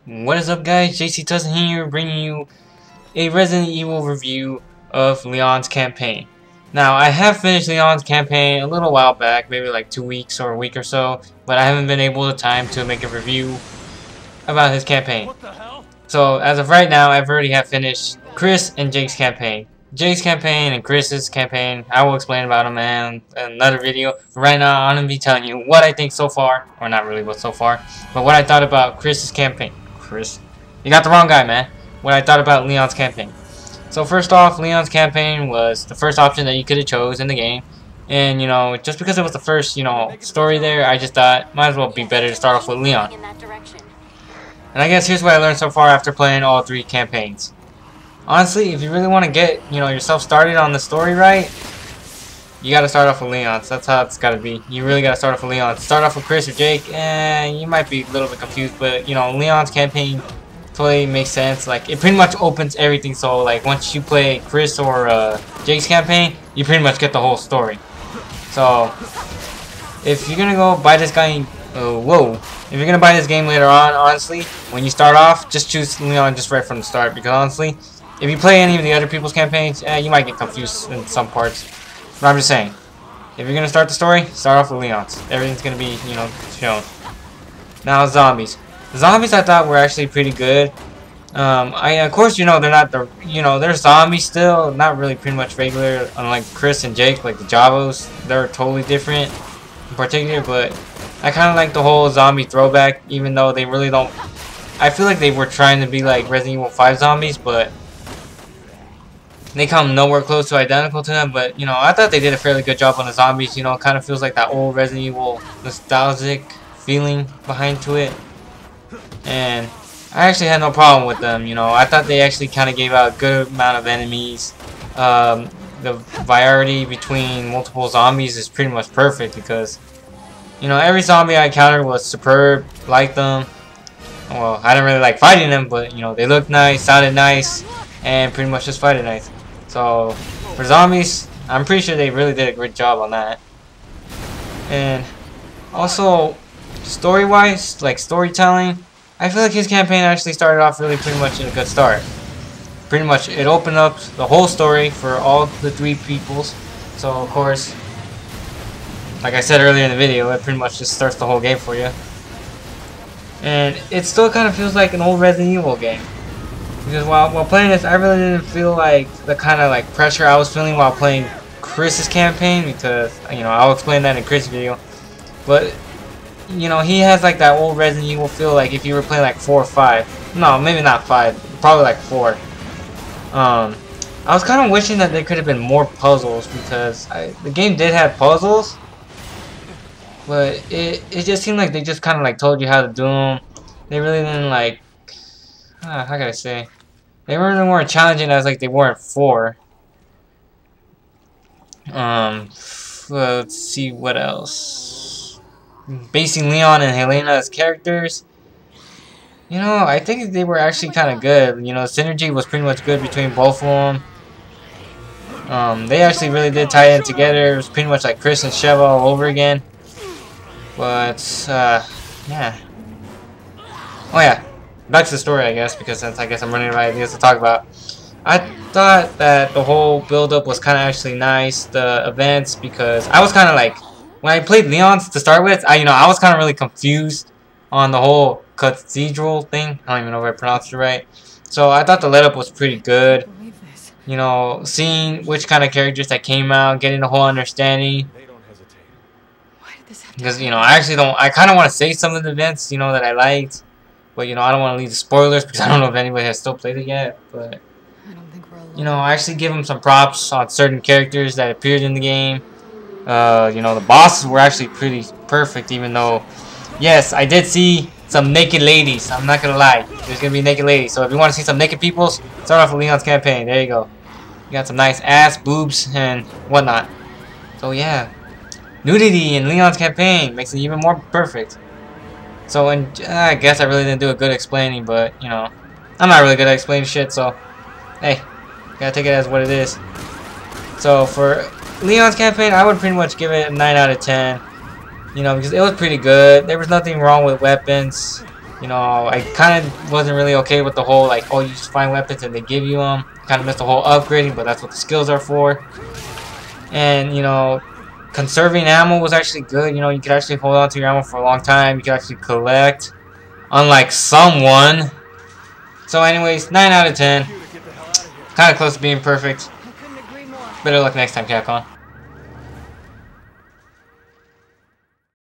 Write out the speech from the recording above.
What is up, guys? JC Tussin here, bringing you a Resident Evil review of Leon's campaign. Now, I have finished Leon's campaign a little while back, maybe like 2 weeks or a week or so, but I haven't been able to time to make a review about his campaign. So, as of right now, I've already have finished Chris and Jake's campaign. Jake's campaign and Chris's campaign, I will explain about them in another video. But right now, I'm going to be telling you what I think so far, or not really what so far, but what I thought about Chris's campaign. Chris, you got the wrong guy, man. What I thought about Leon's campaign. So first off, Leon's campaign was the first option that you could have chose in the game. And, you know, just because it was the first, you know, story there, I just thought, might as well be better to start off with Leon. And I guess here's what I learned so far after playing all 3 campaigns. Honestly, if you really want to get, you know, yourself started on the story right, you gotta start off with Leon. So that's how it's gotta be. You really gotta start off with Leon. Start off with Chris or Jake, you might be a little bit confused, but you know, Leon's campaign totally makes sense. Like, it pretty much opens everything. So like, once you play Chris or Jake's campaign, you pretty much get the whole story. So if you're gonna go buy this guy, if you're gonna buy this game later on, honestly, when you start off, just choose Leon just right from the start. Because honestly, if you play any of the other people's campaigns, you might get confused in some parts. But I'm just saying, if you're gonna start the story, start off with Leon's. Everything's gonna be, you know, shown. Now, zombies. The zombies I thought were actually pretty good. Of course, you know, they're not the, you know, they're zombies still, not really pretty much regular. Unlike Chris and Jake, like the Javos, they're totally different in particular. But I kind of like the whole zombie throwback, even though they really don't. I feel like they were trying to be like Resident Evil 5 zombies, but they come nowhere close to identical to them. But you know, I thought they did a fairly good job on the zombies. You know, it kind of feels like that old Resident Evil nostalgic feeling behind to it. And I actually had no problem with them. You know, I thought they actually kind of gave out a good amount of enemies. The variety between multiple zombies is pretty much perfect because, you know, every zombie I encountered was superb. Liked them. Well, I didn't really like fighting them, but you know, they looked nice, sounded nice, and pretty much just fighted nice. So for zombies, I'm pretty sure they really did a great job on that. And also, story-wise, like storytelling, I feel like his campaign actually started off really pretty much in a good start. Pretty much, it opened up the whole story for all the 3 peoples. So of course, like I said earlier in the video, it pretty much just starts the whole game for you. And it still kind of feels like an old Resident Evil game. Because while playing this, I really didn't feel like the kind of like pressure I was feeling while playing Chris's campaign, because, you know, I'll explain that in Chris' video. But, you know, he has like that old Resident Evil feel, like if you were playing like 4 or 5. No, maybe not 5. Probably like 4. I was kind of wishing that there could have been more puzzles, because the game did have puzzles. But it just seemed like they just kind of like told you how to do them. They really didn't like, how can I say? They really weren't challenging as like they were in 4. Let's see what else. Basing Leon and Helena as characters, you know, I think they were actually kind of good. You know, synergy was pretty much good between both of them. They actually really did tie in together. It was pretty much like Chris and Sheva all over again. But yeah. Oh yeah, back to the story, I guess, because since I guess I'm running out of ideas to talk about. I thought that the whole build-up was kind of actually nice, the events, because I was kind of like, when I played Leon's to start with, I was kind of really confused on the whole cathedral thing. I don't even know if I pronounced it right. So I thought the let-up was pretty good. You know, seeing which kind of characters that came out, getting the whole understanding. Because, you know, I kind of want to say some of the events, you know, that I liked. But, you know, I don't want to leave the spoilers because I don't know if anybody has still played it yet. But, you know, I actually give them some props on certain characters that appeared in the game. You know, the bosses were actually pretty perfect, even though, yes, I did see some naked ladies. I'm not going to lie. There's going to be naked ladies. So if you want to see some naked people, start off with Leon's campaign. There you go. You got some nice ass, boobs, and whatnot. So, yeah. Nudity in Leon's campaign makes it even more perfect. So, I guess I really didn't do a good explaining, but, you know, I'm not really good at explaining shit, so, hey, gotta take it as what it is. So, for Leon's campaign, I would pretty much give it a 9 out of 10. You know, because it was pretty good. There was nothing wrong with weapons. You know, I kind of wasn't really okay with the whole, like, oh, you just find weapons and they give you them. Kind of missed the whole upgrading, but that's what the skills are for. And, you know, conserving ammo was actually good. You know, you could actually hold on to your ammo for a long time. You could actually collect, unlike someone. So anyways, 9 out of 10. Kind of close to being perfect. Better luck next time, Capcom.